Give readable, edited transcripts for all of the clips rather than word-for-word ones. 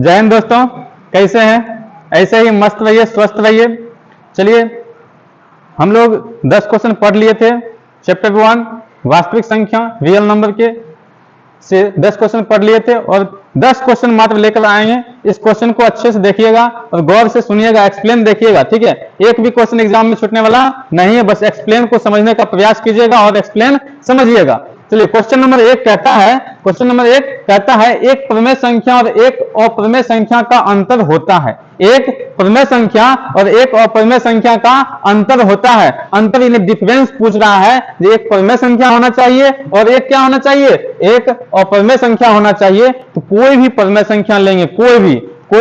जय हिंद दोस्तों, कैसे हैं? ऐसे ही मस्त रहिए, स्वस्थ रहिए। चलिए, हम लोग 10 क्वेश्चन पढ़ लिए थे। चैप्टर 1 वास्तविक संख्या रियल नंबर के से 10 क्वेश्चन पढ़ लिए थे और 10 क्वेश्चन मात्र लेकर आएंगे। इस क्वेश्चन को अच्छे से देखिएगा और गौर से सुनिएगा, एक्सप्लेन देखिएगा, ठीक है। एक भी क्वेश्चन एग्जाम में छूटने वाला नहीं है, बस एक्सप्लेन को समझने का प्रयास कीजिएगा और एक्सप्लेन समझिएगा। चलिए, क्वेश्चन नंबर 1 कहता है एक प्रमेय संख्या और एक अप्रमेय संख्या का अंतर होता है। एक प्रमेय संख्या और एक अप्रमेय संख्या का अंतर होता है। अंतर यानी डिफरेंस पूछ रहा है। एक प्रमेय संख्या होना चाहिए और एक क्या होना चाहिए, एक अप्रमेय संख्या होना चाहिए। तो कोई भी प्रमेय संख्या लेंगे, कोई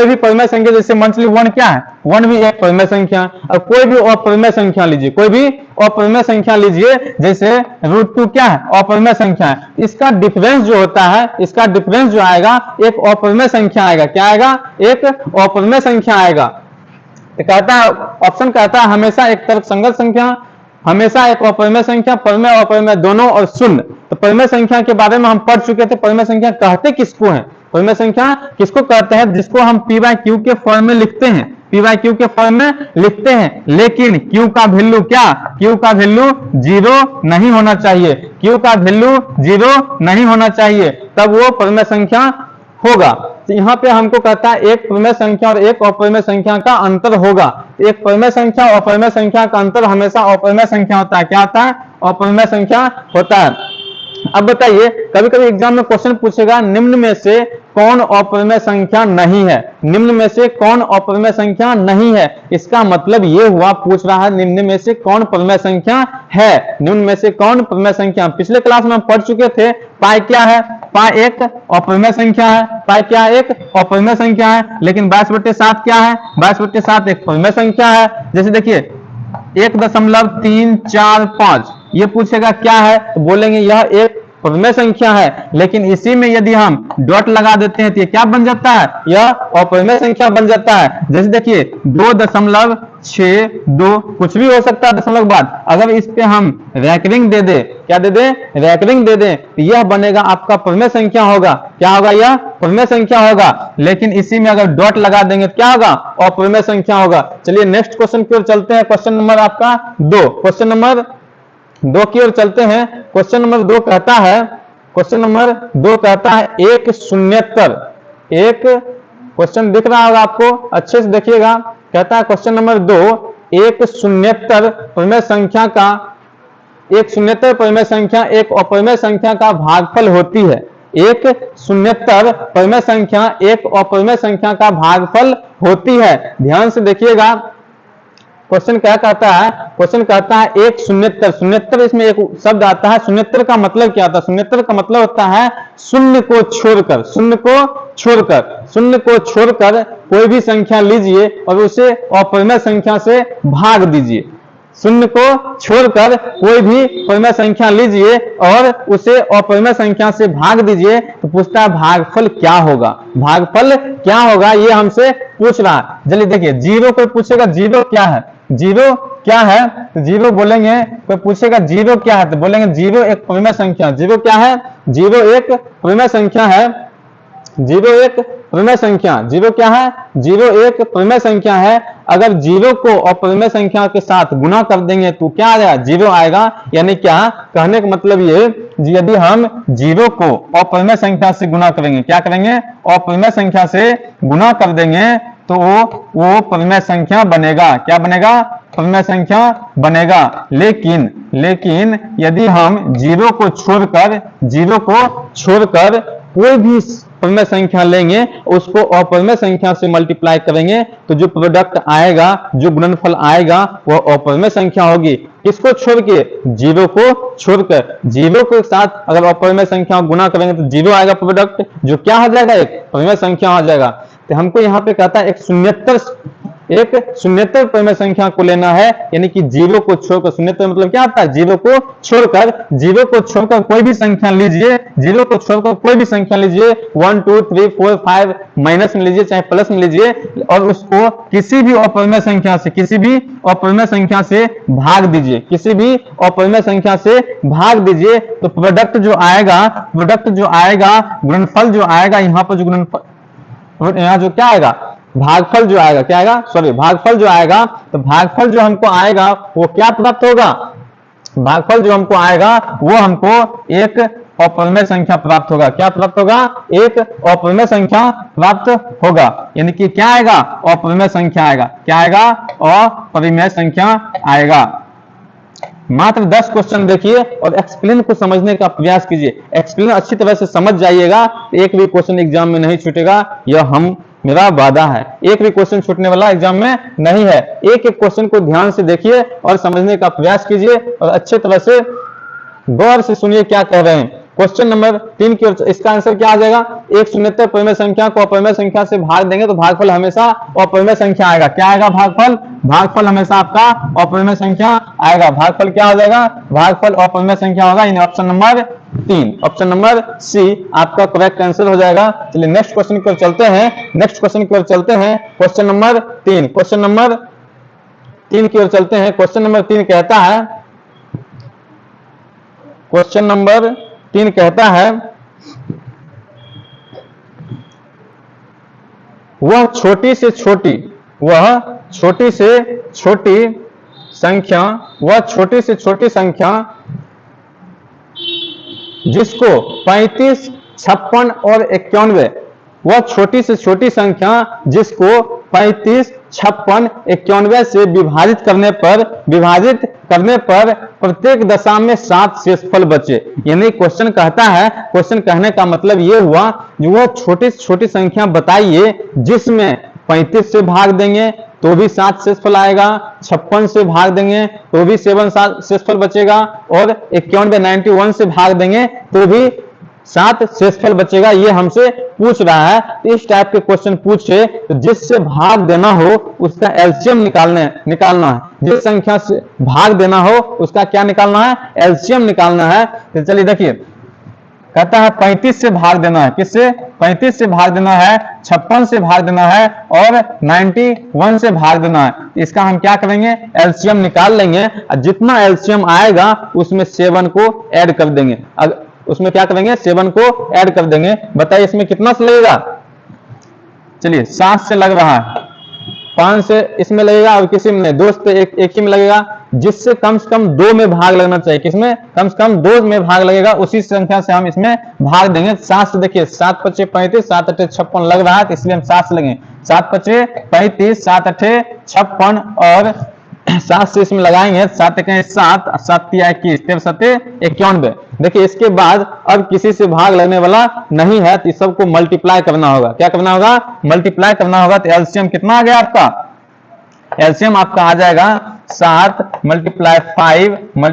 भी प्रमेय संख्या, जैसे मंथली 1 क्या है, 1 भी एक प्रमेय संख्या। और कोई भी अप्रमेय संख्या लीजिए, कोई भी अप्रमेय संख्या लीजिए, जैसे √2 क्या है, अप्रमेय संख्या है। इसका डिफरेंस जो होता है, इसका डिफरेंस जो आएगा एक अप्रमेय संख्या आएगा। क्या आएगा? एक अप्रमेय संख्या आएगा। तो कहता है, ऑप्शन कहता है हमेशा एक तर्कसंगत संख्या, हमेशा एक अप्रमेय संख्या, प्रमेय अप्रमेय दोनों और शून्य। तो प्रमेय संख्या के बारे में हम पढ़ चुके थे। प्रमेय संख्या कहते किसको है? प्रमेय संख्या किसको कहते हैं? जिसको हम p/q के फॉर्म में लिखते हैं, p/q के फॉर्म में लिखते हैं, लेकिन q का वैल्यू क्या, q का वैल्यू 0 नहीं होना चाहिए। q का वैल्यू 0 नहीं होना चाहिए, तब वो प्रमेय संख्या होगा। तो यहाँ पे हमको कहता है एक प्रमेय संख्या और एक अप्रमेय संख्या का अंतर होगा। एक प्रमेय संख्या और अप्रमेय संख्या का अंतर हमेशा अप्रमेय संख्या होता है। क्या होता है? अप्रमेय संख्या होता है। अब बताइए, कभी कभी एग्जाम में क्वेश्चन पूछेगा निम्न में से कौन अप्रमेय संख्या नहीं है। निम्न में से कौन अप्रमेय संख्या नहीं है, इसका मतलब ये हुआ, पूछ रहा है निम्न में से कौन प्रमेय संख्या है। निम्न में से कौन प्रमेय संख्या? पिछले क्लास में हम पढ़ चुके थे, पाई क्या है, पाई एक अप्रमेय संख्या है। पाई क्या है? एक अप्रमेय संख्या है। लेकिन 22/7 क्या है? 22/7 एक प्रमेय संख्या है। जैसे देखिए 1.345 ये पूछेगा क्या है, तो बोलेंगे यह एक प्रमेय संख्या है। लेकिन इसी में यदि हम डॉट लगा देते हैं तो ये क्या बन जाता है? यह अप्रमेय संख्या बन जाता है। जैसे देखिए 2.62 कुछ भी हो सकता है दशमलव के बाद। अगर इस पे हम रैंकरिंग दे दे, क्या दे दे, रैंकरिंग दे दे, तो यह बनेगा आपका प्रमेय संख्या होगा। क्या होगा? यह प्रमेय संख्या होगा। लेकिन इसी में अगर डॉट लगा देंगे तो क्या होगा? अप्रमेय संख्या होगा। चलिए नेक्स्ट क्वेश्चन की ओर चलते हैं। क्वेश्चन नंबर आपका 2, क्वेश्चन नंबर 2 की ओर चलते हैं। क्वेश्चन नंबर 2 कहता है, क्वेश्चन नंबर 2 कहता है एक शून्यतर, एक क्वेश्चन दिख रहा होगा आपको, अच्छे से देखिएगा। कहता है क्वेश्चन नंबर 2, एक शून्यतर प्रमेय संख्या का, एक शून्यतर प्रमेय संख्या एक अप्रमेय संख्या का भागफल होती है। एक शून्यतर प्रमेय संख्या एक अप्रमेय संख्या का भागफल होती है। ध्यान से देखिएगा, क्वेश्चन क्या कहता है? क्वेश्चन कहता है एक शून्यतर, शून्यतर इसमें एक शब्द आता है। शून्यतर का मतलब क्या होता है? शून्यतर का मतलब होता है शून्य को छोड़कर, शून्य को छोड़कर, शून्य को छोड़कर कोई भी संख्या लीजिए और उसे अप्रमेय संख्या से भाग दीजिए। शून्य को छोड़कर कोई भी प्रमेय संख्या लीजिए और उसे अप्रमेय संख्या से भाग दीजिए। तो पूछता है भागफल क्या होगा, भागफल क्या होगा, ये हमसे पूछ रहा है। चलिए देखिए, 0 को पूछेगा 0 क्या है, 0 क्या है, तो 0 बोलेंगे, कोई पूछेगा 0 क्या है, तो बोलेंगे 0 एक प्रमेय संख्या। 0 क्या है? 0 एक प्रमेय संख्या है। 0 एक प्रमेय संख्या, 0 क्या है? 0 एक प्रमेय संख्या है। अगर 0 को अप्रमेय संख्या के साथ गुना कर देंगे तो क्या आ जाएगा? 0 आएगा। यानी क्या कहने का मतलब ये, यदि हम 0 को अप्रमेय संख्या से गुना करेंगे, क्या करेंगे? अप्रमेय संख्या से गुना कर देंगे तो वो प्रमेय संख्या बनेगा। क्या बनेगा? प्रमेय संख्या बनेगा। लेकिन यदि हम 0 को छोड़कर कोई भी प्रमेय संख्या लेंगे, उसको अप्रमेय संख्या से मल्टीप्लाई करेंगे तो जो प्रोडक्ट आएगा, जो गुणनफल आएगा, वो अप्रमेय संख्या होगी। किसको छोड़ के? 0 को छोड़कर। 0 के साथ अगर अप्रमेय संख्या गुना करेंगे तो 0 आएगा प्रोडक्ट, जो क्या हो जाएगा? एक प्रमेय संख्या हो जाएगा। तो हमको यहाँ पे कहता है एक शून्यतर प्रमेय संख्या को लेना है। यानी कि 0 को छोड़कर, शून्यतर मतलब क्या आता है? 0 को छोड़कर कोई भी संख्या लीजिए, 0 को छोड़कर कोई भी संख्या लीजिए, 1 2 3 4 5 माइनस में लीजिए चाहे प्लस में लीजिए, और उसको किसी भी अप्रमेय संख्या से भाग दीजिए, किसी भी अप्रमेय संख्या से भाग दीजिए। तो प्रोडक्ट जो आएगा, गुणनफल जो आएगा, यहाँ पर जो गुणनफल यहाँ जो क्या आएगा, भागफल जो आएगा, क्या आएगा, सॉरी भागफल जो आएगा, तो भागफल जो हमको आएगा वो क्या प्राप्त होगा, भागफल जो हमको आएगा वो हमको एक अपरिमेय संख्या प्राप्त होगा। क्या प्राप्त होगा, एक अपरिमेय संख्या प्राप्त होगा। यानी कि क्या आएगा, अपरिमेय संख्या आएगा। क्या आएगा, अपरिमेय संख्या आएगा। मात्र 10 क्वेश्चन देखिए और एक्सप्लेन को समझने का प्रयास कीजिए। एक्सप्लेन अच्छी तरह से समझ जाइएगा, एक भी क्वेश्चन एग्जाम में नहीं छूटेगा, यह मेरा वादा है। एक भी क्वेश्चन छूटने वाला एग्जाम में नहीं है। एक एक क्वेश्चन को ध्यान से देखिए और समझने का प्रयास कीजिए और अच्छे तरह से गौर से सुनिए क्या कह रहे हैं। क्वेश्चन नंबर 3 की ओर, इसका आंसर क्या आ जाएगा, एक शून्यतर परिमेय संख्या को अपरिमेय संख्या से भाग देंगे तो भागफल हमेशा अपरिमेय संख्या आएगा। क्या आएगा, भागफल, भागफल हमेशा आपका अपरिमेय संख्या आएगा। भागफल क्या हो जाएगा, भागफल अपरिमेय संख्या होगा। यानी option number 3, option number C आपका करेक्ट आंसर हो जाएगा। चलिए नेक्स्ट क्वेश्चन की ओर चलते हैं, नेक्स्ट क्वेश्चन की ओर चलते हैं। क्वेश्चन नंबर 3, क्वेश्चन नंबर 3 की ओर चलते हैं। क्वेश्चन नंबर 3 कहता है, क्वेश्चन नंबर 3 कहता है, वह छोटी से छोटी, वह छोटी से छोटी संख्या, वह छोटी से छोटी संख्या जिसको 35, 56 और 91, वह छोटी से छोटी संख्या जिसको 35, 56, 91 से विभाजित करने पर प्रत्येक दशा में 7 शेषफल बचे। यानी क्वेश्चन कहता है, क्वेश्चन कहने का मतलब ये हुआ, जो वो छोटी से छोटी संख्या बताइए जिसमें 35 से भाग देंगे तो भी 7 शेषफल आएगा, 56 से भाग देंगे तो भी 7 शेषफल बचेगा, और 91, 91 से भाग देंगे तो भी 7 शेषफल बचेगा। ये हमसे पूछ रहा है। इस टाइप के क्वेश्चन पूछे तो जिससे भाग देना हो उसका एलसीएम निकालना है। जिस संख्या से भाग देना हो उसका क्या निकालना है, एलसीएम निकालना है। तो चलिए देखिए, कहता है 35 से भाग देना है, किससे, 35 से भाग देना है, 56 से भाग देना है और 91 से भाग देना है। इसका हम क्या करेंगे, एलसीएम निकाल लेंगे। जितना एलसीएम आएगा उसमें 7 को ऐड कर देंगे। उसमें क्या करेंगे, 7 को ऐड कर देंगे। बताइए इसमें कितना से लगेगा, चलिए 7 से लग रहा है, 5 से इसमें लगेगा और किसी में नहीं, 2 से एक ही में लगेगा। जिससे कम से कम 2 में भाग लगना चाहिए, किसमें, कम से कम 2 में भाग लगेगा, उसी संख्या से हम इसमें भाग देंगे। 7 से देखिए, 7 पचे 35, 7 अठे 56 लग रहा है, तो इसलिए हम 7 से लगेंगे। 7 पचे 35, 7 अठे 56 और 7 से इसमें लगाएंगे, 7 एके 7, 7 तिया 21, 13 सते 91। देखिए इसके बाद अब किसी से भाग लगने वाला नहीं है, तो इस सबको मल्टीप्लाई करना होगा। क्या करना होगा, मल्टीप्लाई करना होगा। तो एलसीएम कितना आ गया आपका, एलसीएम आपका आ जाएगा 7 × 5 ×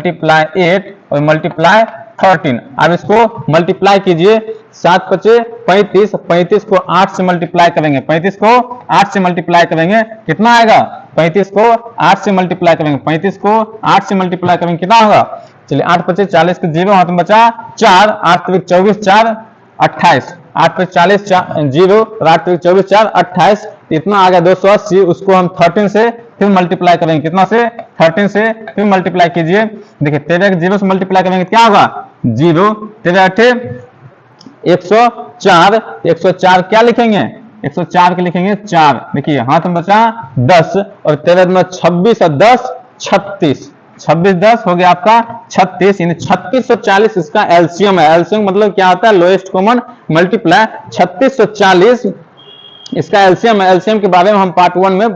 8 और × 13। अब इसको मल्टीप्लाई कीजिए, 7 पचे 35, 35 को 8 से मल्टीप्लाई करेंगे, 35 को 8 से मल्टीप्लाई करेंगे, कितना आएगा, 35 को 8 से मल्टीप्लाई करेंगे, 35 को 8 से मल्टीप्लाई करेंगे, कितना होगा, चलिए 8 पचे 40 के 0 हाथ में बचा 4, 8 × 24 4 28, 8 × 40 0 और 8 × 24 4 28, इतना आ गया 280। उसको हम 13 से फिर मल्टीप्लाई करेंगे, कितना से, 13 से फिर मल्टीप्लाई कीजिए। देखिए 13 को 0 से मल्टीप्लाई करेंगे क्या होगा, 0, 13 अठे 104, 104 क्या लिखेंगे, 104 के लिखेंगे 4। देखिए हाथ में बचा 10 और 13 में 26 और 10 36, 26 10 हो गया आपका 36, यानी 3640 इसका एलसीएम है। एलसीएम मतलब क्या होता है, लोएस्ट कॉमन मल्टीप्लाई। 3640 इसका एलसीएम है। एलसीएम के बारे में हम पार्ट 1 में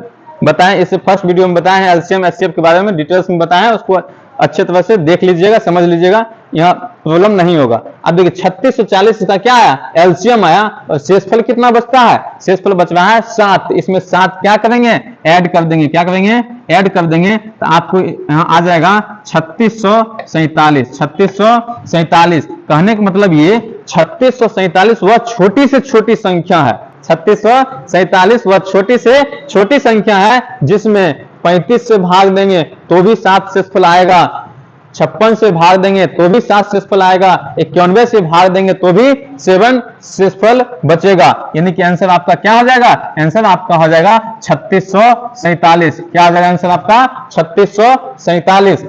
बताएं, इससे फर्स्ट वीडियो में बताए हैं, एलसीएम एचसीएफ के बारे में डिटेल्स में बताया है, उसको अच्छे तरह से देख लीजिएगा, समझ लीजिएगा, यहाँ प्रॉब्लम नहीं होगा। अब देखिए 3640 इसका क्या आया, एलसीएम आया, और शेषफल कितना बचता है, शेषफल बच रहा है 7। इसमें 7 क्या करेंगे, ऐड कर देंगे, क्या करेंगे, ऐड कर देंगे, तो आपको यहाँ आ जाएगा 3647। 3647 कहने का मतलब ये 3647 वह छोटी से छोटी संख्या है। 3647 वह छोटी से छोटी संख्या है जिसमें 35 से भाग देंगे तो भी 7 शेषफल आएगा, 56 से भाग देंगे तो भी 7 शेषफल आएगा, 91 से भाग देंगे तो भी 7 शेषफल बचेगा। यानी कि आंसर आपका क्या हो जाएगा, आंसर आपका हो जाएगा 3647। क्या हो जाएगा आंसर आपका 3647।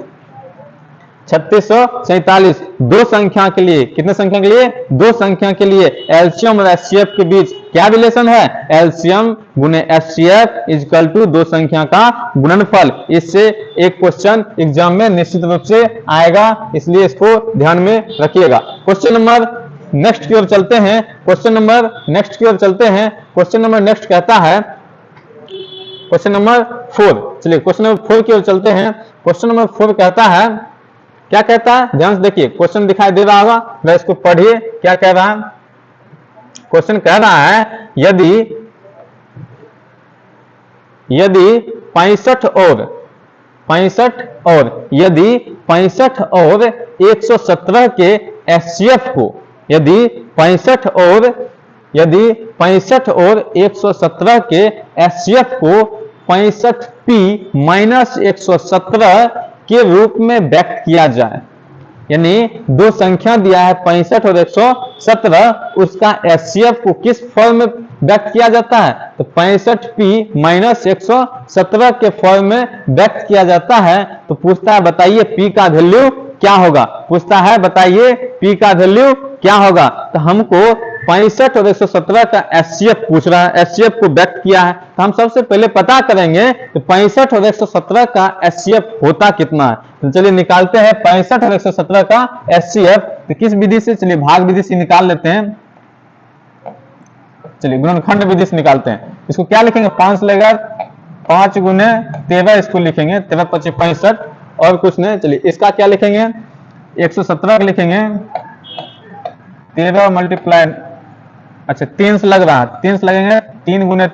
3647। दो संख्या के लिए, कितने संख्या के लिए? दो संख्या के लिए एलसीएम और एचसीएफ के बीच क्या रिलेशन है? एलसीएम गुने एचसीएफ इक्वल टू दो संख्या का गुणनफल। इससे एक क्वेश्चन एग्जाम में निश्चित रूप से आएगा, इसलिए इसको ध्यान में रखिएगा। क्वेश्चन नंबर नेक्स्ट की ओर चलते हैं। क्वेश्चन नंबर नेक्स्ट की ओर चलते हैं। क्वेश्चन नंबर नेक्स्ट कहता है, क्वेश्चन नंबर 4। चलिए क्वेश्चन नंबर 4 की ओर चलते हैं। क्वेश्चन नंबर 4 कहता है, क्या कहता है? ध्यान से देखिए, क्वेश्चन दिखाई दे रहा होगा, मैं इसको पढ़िए क्या कह रहा है। क्वेश्चन कह रहा है यदि 65 और यदि 65 और 117 के एचसीएफ को, यदि 65 और 117 के एचसीएफ को 65p माइनस 117 के रूप में व्यक्त किया जाए, यानी दो संख्या दिया है 65 और 117, उसका एचसीएफ को किस फॉर्म में व्यक्त किया जाता है? तो 65p माइनस 117 के फॉर्म में व्यक्त किया जाता है। तो पूछता है बताइए p का वैल्यू क्या होगा? पूछता है बताइए p का वैल्यू क्या होगा? तो हमको 65 और 117 का एचसीएफ पूछ रहा है, एचसीएफ को व्यक्त किया है, तो हम सबसे पहले पता करेंगे कि 65 और 117 का एचसीएफ होता कितना है। तो चलिए निकालते हैं 65 और 117 का एचसीएफ। तो किस विधि से? चलिए भाग विधि से निकाल लेते हैं। चलिए गुणनखंड विधि से निकालते हैं। इसको क्या लिखेंगे? 5 लेगा, 5 गुने 13 इसको लिखेंगे, 13 × 5 = 65 और कुछ नहीं। चलिए इसका क्या लिखेंगे? 117 का लिखेंगे, 13 मल्टीप्लाई, अच्छा 3 से लग रहा है, 3 से लगेंगे, 3 गुने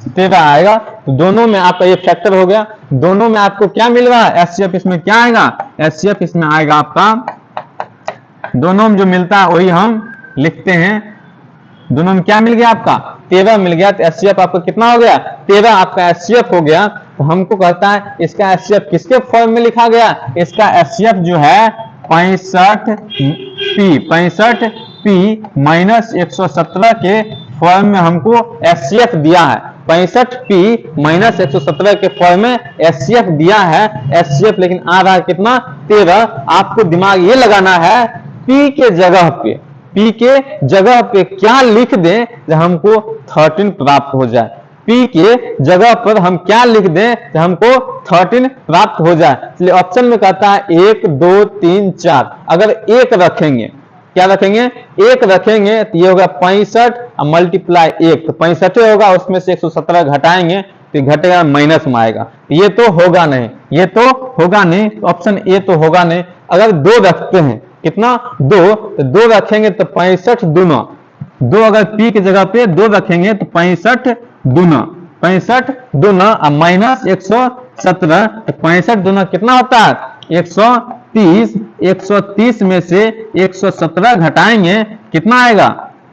13 आएगा। तो दोनों में आपका ये फैक्टर हो गया। दोनों में आपको क्या मिल रहा है? एचसीएफ इसमें क्या आएगा? एचसीएफ इसमें आएगा आपका, दोनों में जो मिलता है वही हम लिखते हैं। दोनों में क्या मिल गया? आपका 13 मिल गया। तो एचसीएफ आपका कितना हो गया? 13 आपका एचसीएफ हो गया। तो हमको कहता है इसका एचसीएफ किसके फॉर्म में लिखा गया? इसका एचसीएफ जो है 65p माइनस 117 के फॉर्म में हमको एचसीएफ दिया है। 65p माइनस 117 के फॉर्म में एचसीएफ दिया है। एचसीएफ लेकिन आ रहा है कितना? 13। आपको दिमाग ये लगाना है p के जगह पे, p के जगह पे क्या लिख दें जो हमको 13 प्राप्त हो जाए। p के जगह पर हम क्या लिख दें जो हमको 13 प्राप्त हो जाए। इसलिए ऑप्शन में कहता है 1 2 3 4। अगर 1 रखेंगे, क्या रखेंगे? 1 रखेंगे तो ये होगा 65 और मल्टीप्लाई 1, तो 65 होगा, उसमें से 117 घटाएंगे तो घटेगा माइनस में आएगा। ये तो होगा नहीं, ये तो होगा नहीं, ऑप्शन ए तो होगा नहीं। अगर 2 रखते हैं, कितना? 2, तो 2 रखेंगे तो 65 दूना, 2 अगर p की जगह पे 2 रखेंगे तो 65 दूना और माइनस 117, तो 65 दूना कितना होता है? 130। 130 में से 117 घटाएंगे, कितना आएगा?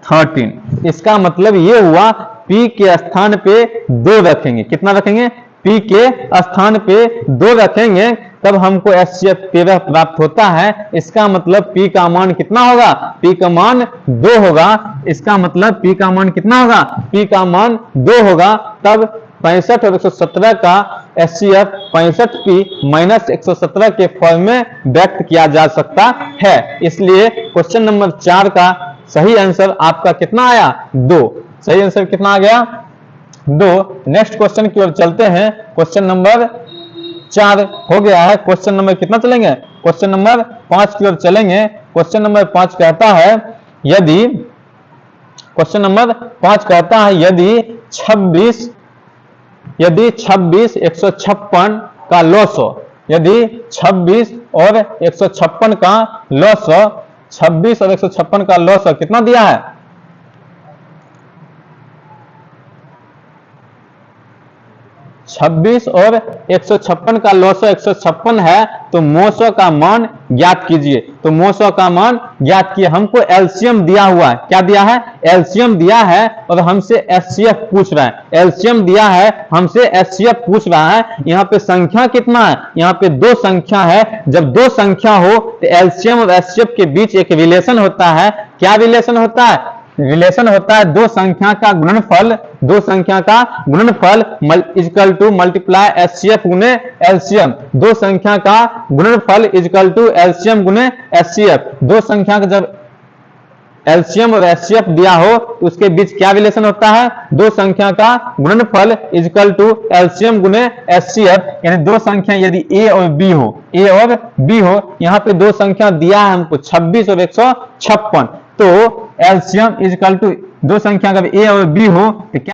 13। इसका मतलब ये हुआ p के स्थान पे 2 रखेंगे, कितना रखेंगे? p के स्थान पे 2 रखेंगे, तब हमको एचसीएफ 13 प्राप्त होता है। इसका मतलब p का मान कितना होगा? p का मान 2 होगा। इसका मतलब p का मान कितना होगा? p का मान 2 होगा। तब 65 और 117 का एचसीएफ 65p माइनस 117 के फॉर्म में व्यक्त किया जा सकता है। इसलिए क्वेश्चन नंबर 4 का सही आंसर आपका कितना आया? 2। सही आंसर कितना आ गया? 2। नेक्स्ट क्वेश्चन की ओर चलते हैं। क्वेश्चन नंबर 4 हो गया है। क्वेश्चन नंबर कितना चलेंगे? क्वेश्चन नंबर 5 की ओर चलेंगे। क्वेश्चन नंबर 5 कहता है यदि, क्वेश्चन नंबर 5 कहता है यदि 26 156 का लॉस हो, यदि 26 और 156 का लॉस हो, 26 और 156 का लॉस हो, कितना दिया है? 26 और 156 का लॉस 156 है, तो 900 का मान ज्ञात कीजिए। तो 900 का मान ज्ञात किए। हमको एलसीएम दिया हुआ है, क्या दिया है? एलसीएम दिया है और हमसे एचसीएफ पूछ रहा है। एलसीएम दिया है, हमसे एचसीएफ पूछ रहा है। यहाँ पे संख्या कितना है? यहाँ पे 2 संख्या है। जब 2 संख्या हो तो एलसीएम और एचसीएफ के बीच एक रिलेशन होता है। क्या रिलेशन होता है? रिलेशन होता है दो संख्या का गुणनफल, दो संख्या का गुणनफल इजकल टू मल्टीप्लाई एचसीएफ गुने एलसीएम, दो संख्या का गुणनफल इजकल टू एलसीएम गुने एचसीएफ। दो संख्या का जब एलसीएम और एचसीएफ दिया हो तो उसके बीच क्या रिलेशन होता है, दो संख्या का गुणनफल इजकल टू एलसीएम गुने एचसीएफ। यानी दो संख्या यदि ए और बी हो, ए और बी हो, यहाँ पे दो संख्या दिया है हमको 26 और 156, तो एलसीएम इजकल टू दो संख्या का ए और बी हो तो क्या